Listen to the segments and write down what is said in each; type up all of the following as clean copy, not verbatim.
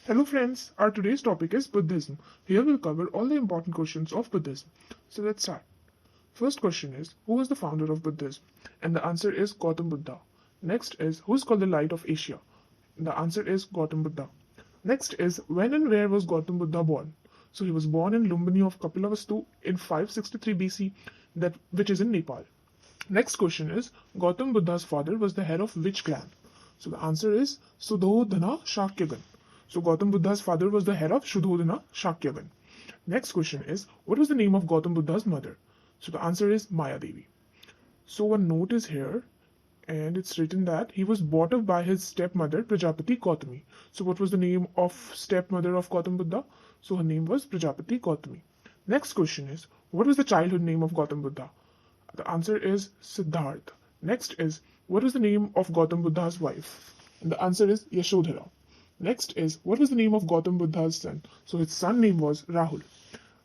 Hello friends, our today's topic is Buddhism. Here we'll cover all the important questions of Buddhism. So let's start. First question is, who was the founder of Buddhism? And the answer is Gautam Buddha. Next is, who is called the light of Asia? The answer is Gautam Buddha. Next is, when and where was Gautam Buddha born? So he was born in Lumbini of Kapilavastu in 563 BC, which is in Nepal. Next question is, Gautam Buddha's father was the head of which clan? So the answer is Sudhodhana Shakyagan. So Gautam Buddha's father was the head of Sudhodhana Shakyagan. Next question is, what was the name of Gautam Buddha's mother? So the answer is Maya Devi. So one note is here, and it's written that he was brought up by his stepmother Prajapati Gautami. So what was the name of stepmother of Gautam Buddha? So her name was Prajapati Gautami. Next question is, what was the childhood name of Gautam Buddha? The answer is Siddhartha. Next is, what was the name of Gautam Buddha's wife? And the answer is Yashodhara. Next is, what was the name of Gautam Buddha's son? So his son name was Rahul.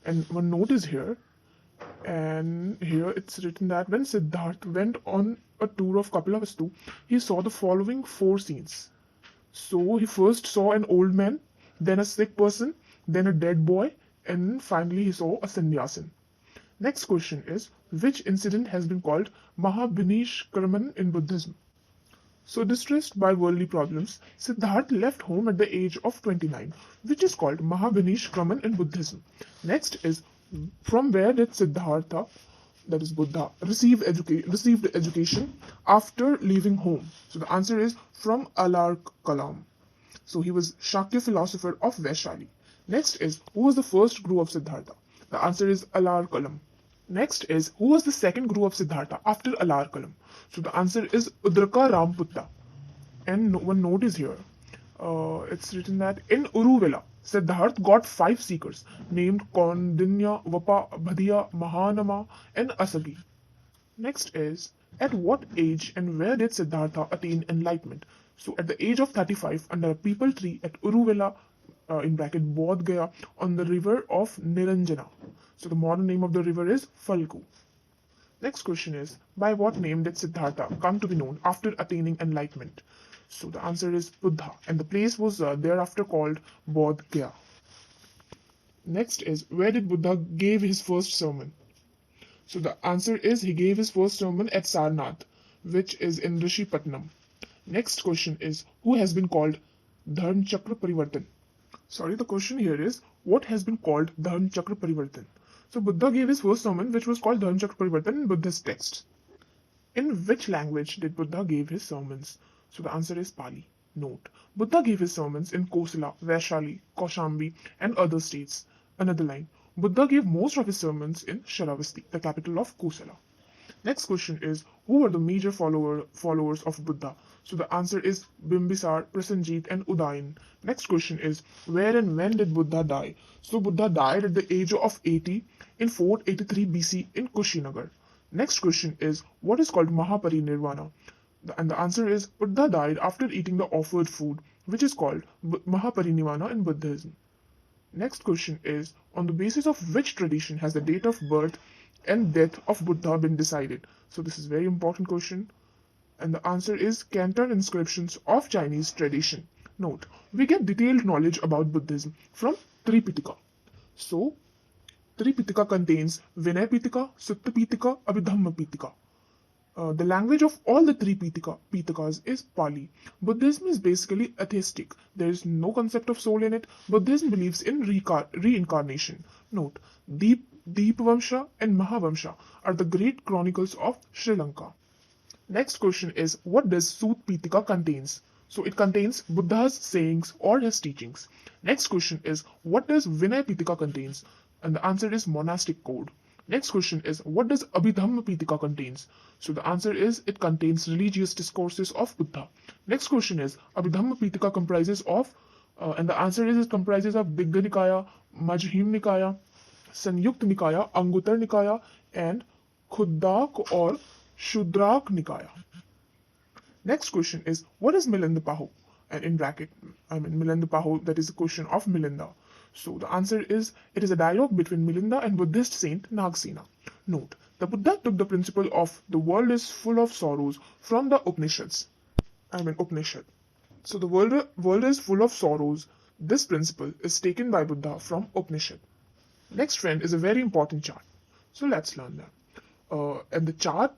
And one note is here, and here it's written that when Siddhartha went on a tour of Kapilavastu, he saw the following four scenes. So he first saw an old man, then a sick person, then a dead boy, and finally he saw a sannyasin. Next question is, which incident has been called Mahabhinishkraman in Buddhism? So distressed by worldly problems, Siddhartha left home at the age of 29, which is called Mahabhinishkraman in Buddhism. Next is, from where did Siddhartha, that is Buddha, received education after leaving home? So the answer is from Alar Kalam. So he was Shakya philosopher of Vaishali. Next is, who was the first guru of Siddhartha? The answer is Alar Kalam. Next is, who was the second guru of Siddhartha after Alar Kalam? So the answer is Udraka Ramputta. And one note is here. It's written that in Uruvela, Siddhartha got 5 seekers named Kondinya, Vapa, Bhadiya, Mahanama, and Asagi. Next is, at what age and where did Siddhartha attain enlightenment? So at the age of 35 under a peepal tree at Uruvela, in bracket Bodh Gaya, on the river of Niranjana. So the modern name of the river is Falgu. Next question is, by what name did Siddhartha come to be known after attaining enlightenment? So the answer is Buddha, and the place was thereafter called Bodh Gaya. Next is, where did Buddha gave his first sermon? So the answer is, he gave his first sermon at Sarnath, which is in Rishipatnam. Next question is, who has been called Dharm Chakra Parivartan? Sorry, the question here is, what has been called Dharm Chakra Parivartan? So Buddha gave his first sermon, which was called Dharm Chakra Parivartan in Buddhist texts. In which language did Buddha give his sermons? So the answer is Pali. Note, Buddha gave his sermons in Kosala, Vaishali, Kaushambi, and other states. Another line, Buddha gave most of his sermons in Shravasti, the capital of Kosala. Next question is, who were the major followers of Buddha? So the answer is Bimbisar, Prasenjit, and Udayan. Next question is, where and when did Buddha die? So Buddha died at the age of 80 in 483 BC in Kushinagar. Next question is, what is called Mahaparinirvana? And the answer is, Buddha died after eating the offered food, which is called Mahaparinirvana in Buddhism. Next question is, on the basis of which tradition has the date of birth and death of Buddha been decided? So this is a very important question. And the answer is Canton inscriptions of Chinese tradition. Note, we get detailed knowledge about Buddhism from Tripitaka. So, Tripitaka contains Vinay Pitaka, Sutta Pitaka, Abhidhamma Pitaka. The language of all the three Pitakas is Pali. Buddhism is basically atheistic. There is no concept of soul in it. Buddhism believes in reincarnation. Note, Deepavamsha and Mahavamsha are the great chronicles of Sri Lanka. Next question is, what does Sut Pitaka contains? So it contains Buddha's sayings or his teachings. Next question is, what does Vinay Pitaka contains? And the answer is monastic code. Next question is, what does Abhidhamma Pitaka contains? So the answer is, it contains religious discourses of Buddha. Next question is, Abhidhamma Pitaka comprises of, and the answer is, it comprises of Digha Nikaya, Majjhima Nikaya, Sanyukta Nikaya, Anguttara Nikaya, and Khuddaka or Shudrak Nikaya. Next question is, what is Milinda Paho? And in bracket, Milinda Paho, that is a question of Milinda. So the answer is, it is a dialogue between Milinda and Buddhist saint Nagsena. Note, the Buddha took the principle of the world is full of sorrows from the Upanishads. Upanishad. So the world is full of sorrows This principle is taken by Buddha from Upanishad. Next trend is a very important chart. So let's learn that. And the chart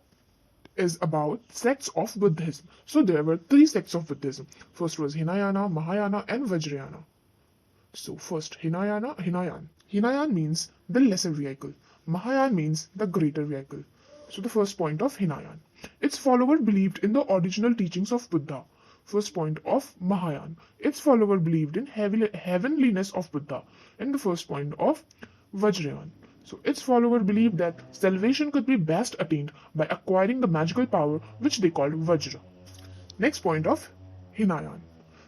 is about sects of Buddhism. So there were 3 sects of Buddhism. First was Hinayana, Mahayana, and Vajrayana. So first, Hinayan. Hinayan means the lesser vehicle. Mahayana means the greater vehicle. So the first point of Hinayan. Its follower believed in the original teachings of Buddha. First point of Mahayana. Its follower believed in heavenliness of Buddha. And the first point of Vajrayana. So its follower believed that salvation could be best attained by acquiring the magical power which they called Vajra. Next point of Hinayan.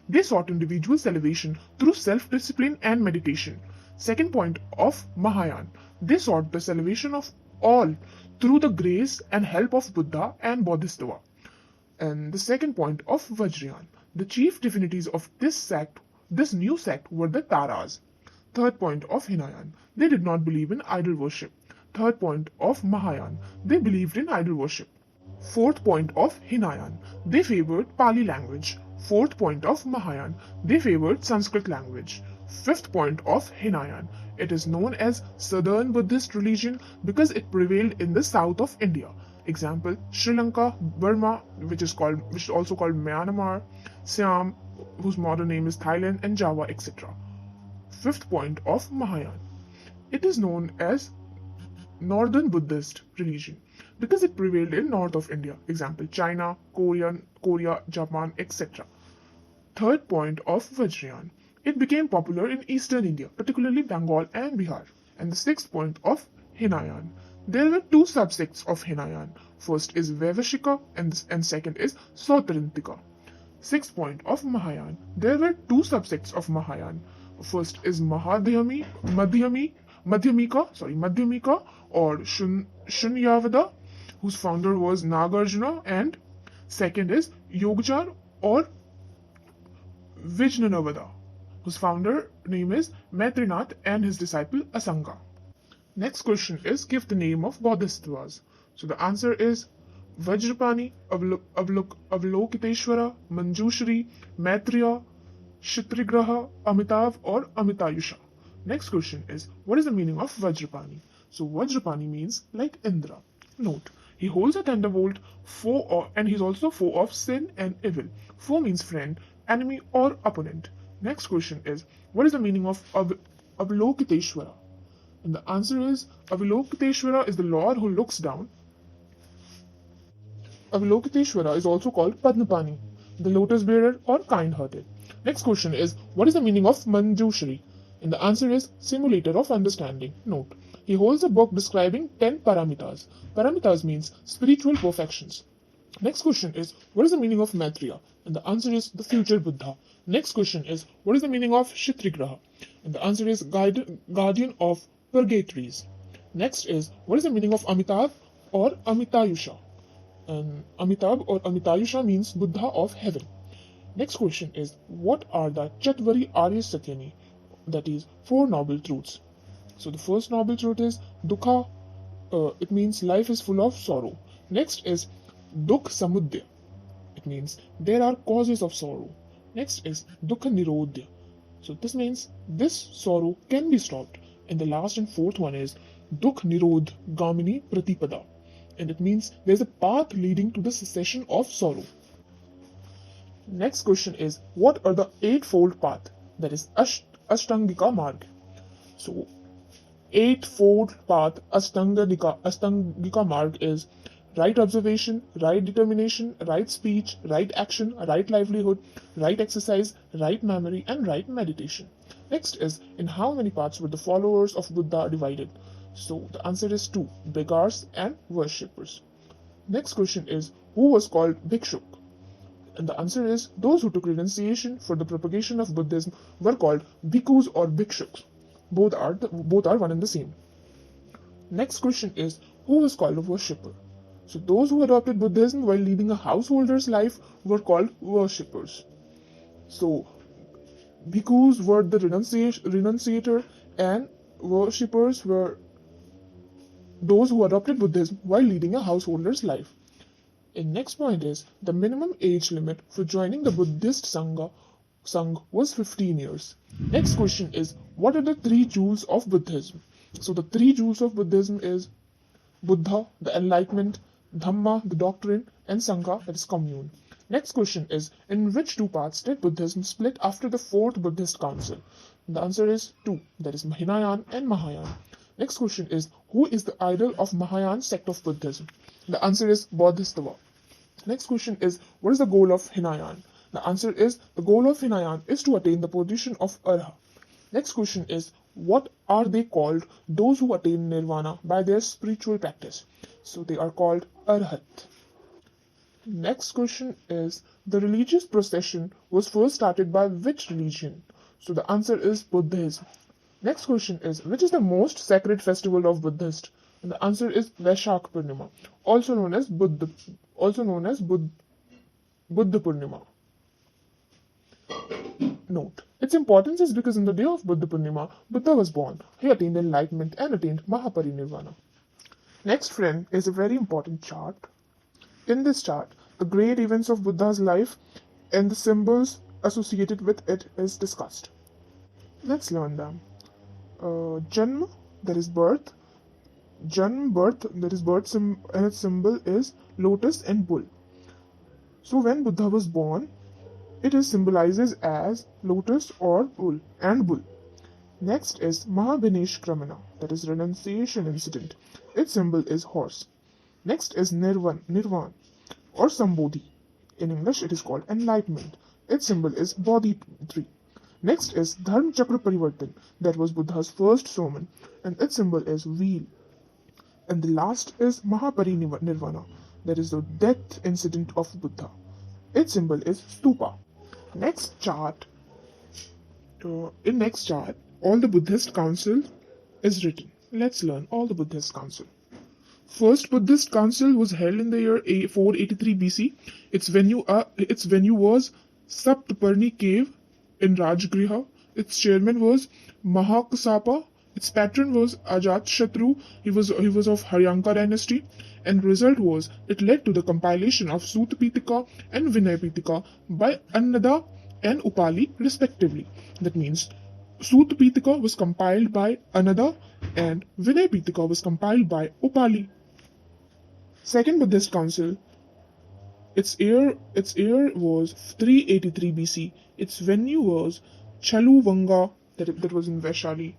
They sought individual salvation through self-discipline and meditation. Second point of Mahayana. They sought the salvation of all through the grace and help of Buddha and Bodhisattva. And the second point of Vajrayana. The chief divinities of this new sect were the Taras. Third point of Hinayan. They did not believe in idol worship. Third point of Mahayana. They believed in idol worship. Fourth point of Hinayan. They favored Pali language. Fourth point of Mahayana. They favored Sanskrit language. Fifth point of Hinayan. It is known as Southern Buddhist religion because it prevailed in the south of India. Example: Sri Lanka, Burma, which is also called Myanmar, Siam, whose modern name is Thailand, and Java, etc. Fifth point of Mahayana. It is known as Northern Buddhist religion because it prevailed in north of India. Example: China, Korea, Japan, etc. Third point of Vajrayana. It became popular in eastern India, particularly Bengal and Bihar. And the sixth point of Hinayan. There were 2 subsects of Hinayan. First is Vaivashika and second is Sautrantika. Sixth point of Mahayana. There were 2 subsects of Mahayana. First is Madhyamika or Shunyavada, whose founder was Nagarjuna, and second is Yogacar or Vijnanavada, whose founder name is Maitrinath and his disciple Asanga. Next question is, give the name of bodhisattvas. So the answer is Vajrapani, Avalokiteshvara, Manjushri, Maitreya, Kshitrigraha, Amitav or Amitayusha. Next question is, what is the meaning of Vajrapani? So Vajrapani means like Indra. Note, he holds a thunderbolt and he's also foe of sin and evil. Foe means friend, enemy or opponent. Next question is, what is the meaning of Avalokiteshvara? And the answer is, Avalokiteshvara is the Lord who looks down. Avalokiteshvara is also called Padmapani, the lotus bearer or kind-hearted. Next question is, what is the meaning of Manjushri? And the answer is, simulator of understanding. Note, he holds a book describing 10 paramitas. Paramitas means spiritual perfections. Next question is, what is the meaning of Maitreya? And the answer is, the future Buddha. Next question is, what is the meaning of Kshitrigraha? And the answer is, guardian of purgatories. Next is, what is the meaning of Amitav or Amitayusha? And Amitabh or Amitayusha means Buddha of heaven. Next question is, what are the Chatvari Arya Satyani? That is, 4 noble truths. So the first noble truth is Dukha. It means life is full of sorrow. Next is Dukh Samudaya. It means there are causes of sorrow. Next is Dukha Nirodhya. So this means this sorrow can be stopped. And the last and fourth one is Dukh Nirodh Gamini Pratipada. And it means there is a path leading to the cessation of sorrow. Next question is, what are the 8-fold path? That is Ashtangika Marg. So 8-fold path Ashtangika Marg is right observation, right determination, right speech, right action, right livelihood, right exercise, right memory, and right meditation. Next is, in how many parts were the followers of Buddha divided? So the answer is 2, beggars and worshippers. Next question is, who was called Bhikshuk? And the answer is, those who took renunciation for the propagation of Buddhism were called bhikkhus or bhikshuks. Both are one and the same. Next question is, who was called a worshipper? So those who adopted Buddhism while leading a householder's life were called worshippers. So bhikkhus were the renunciator and worshippers were those who adopted Buddhism while leading a householder's life. And next point is, the minimum age limit for joining the Buddhist Sangha Sangh was 15 years. Next question is, what are the three jewels of Buddhism? So the three jewels of Buddhism is Buddha, the enlightenment, Dhamma, the doctrine, and Sangha, that is commune. Next question is, in which two parts did Buddhism split after the fourth Buddhist council? The answer is two, that is Hinayan and Mahayana. Next question is, who is the idol of Mahayana sect of Buddhism? The answer is Bodhisattva. Next question is, what is the goal of Hinayan? The answer is, the goal of Hinayan is to attain the position of Arha. Next question is, what are they called, those who attain nirvana by their spiritual practice? So they are called Arhat. Next question is, the religious procession was first started by which religion? So the answer is Buddhism. Next question is, which is the most sacred festival of Buddhists? And the answer is Vaishakh Purnima, also known as Buddha Purnima. Note, its importance is because on the day of Buddha Purnima, Buddha was born. He attained enlightenment and attained Mahaparinirvana. Next, friend, is a very important chart. In this chart, the great events of Buddha's life and the symbols associated with it is discussed. Let's learn them. Janma, that is birth. Janm, birth, that is birth, and its symbol is lotus and bull. So when Buddha was born, it is symbolizes as lotus or bull and bull. Next is Mahabhineshkramana, that is renunciation incident. Its symbol is horse. Next is Nirvan or Sambodhi. In English, it is called enlightenment. Its symbol is Bodhi tree. Next is Dharm Chakra Parivartan, that was Buddha's first sermon, and its symbol is wheel. And the last is Mahaparinirvana, that is the death incident of Buddha. Its symbol is stupa. Next chart. In next chart, all the Buddhist council is written. Let's learn all the Buddhist council. First Buddhist council was held in the year 483 BC. Its venue was Saptaparni cave in Rajgriha. Its chairman was Mahakasapa. Its patron was Ajatashatru. He was of Haryanka dynasty, and result was it led to the compilation of Sutta Pitaka and Vinaya Pitaka by Annada and Upali respectively. That means Sutta Pitaka was compiled by Annada and Vinaya Pitaka was compiled by Upali. Second Buddhist council, its year was 383 BC. Its venue was Chaluvanga, that was in Vaishali.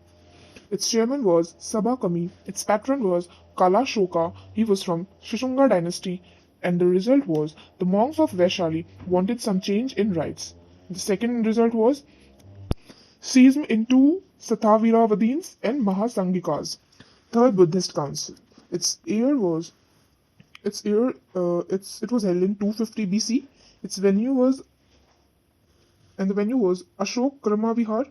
Its chairman was Sabakami. Its patron was Kalashoka. He was from Shishunga dynasty, and the result was the monks of Vaishali wanted some change in rites. The second result was schism into Sathaviravadins and Mahasangikas. Third Buddhist council. It was held in 250 BC. The venue was Ashok Kramavihar,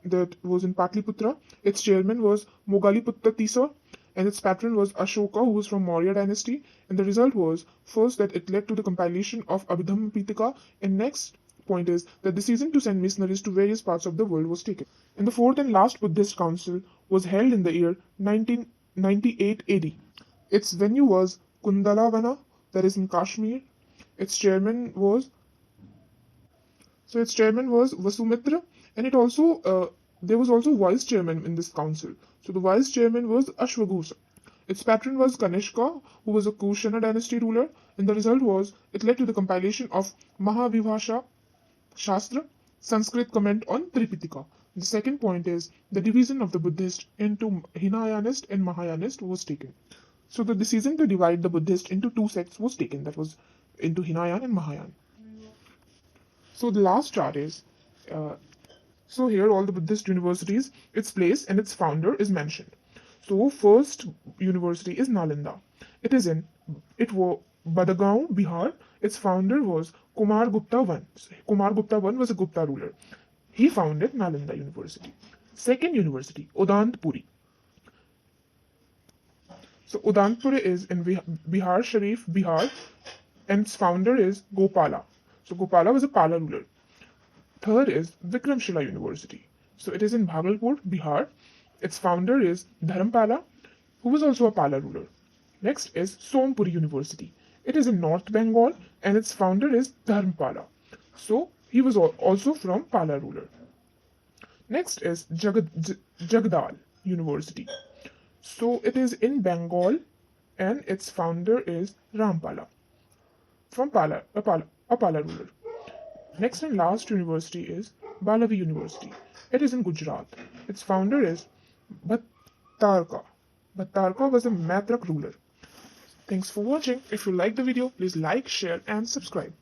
that was in Patliputra. Its chairman was Mogaliputta Tisa, and its patron was Ashoka, who was from Maurya dynasty. And the result was, first, that it led to the compilation of Abhidhamma Pitaka, and next point is that the decision to send missionaries to various parts of the world was taken. And the fourth and last Buddhist council was held in the year 1998 AD. Its venue was Kundalavana, that is in Kashmir. Its chairman was Vasumitra, and there was also vice chairman in this council. So the vice chairman was Ashwaghosa. Its patron was Kanishka, who was a Kushana dynasty ruler, and the result was it led to the compilation of Mahavibhasha Shastra, Sanskrit comment on Tripitaka. The second point is the division of the Buddhist into Hinayanist and Mahayanist was taken. So the decision to divide the Buddhist into two sects was taken, that was into Hinayan and Mahayan. So the last chart is, so here all the Buddhist universities, its place and its founder is mentioned. So first university is Nalanda. It was Badagaon, Bihar. Its founder was Kumar Gupta I. Kumar Gupta I was a Gupta ruler. He founded Nalanda University. Second university, Udantpuri. So Udantpuri is in Bihar Sharif, Bihar, and its founder is Gopala. So Gopala was a Pala ruler. Third is Vikramshila University. So it is in Bhagalpur, Bihar. Its founder is Dharampala, who was also a Pala ruler. Next is Sompuri University. It is in North Bengal, and its founder is Dharmpala. So He was also from Pala ruler. Next is Jagdal University. So it is in Bengal and its founder is Rampala from a Pala ruler. Next and last university is Balavi University. It is in Gujarat. Its founder is Bhattarka. Bhattarka was a Matrak ruler. Thanks for watching. If you like the video, please like, share and subscribe.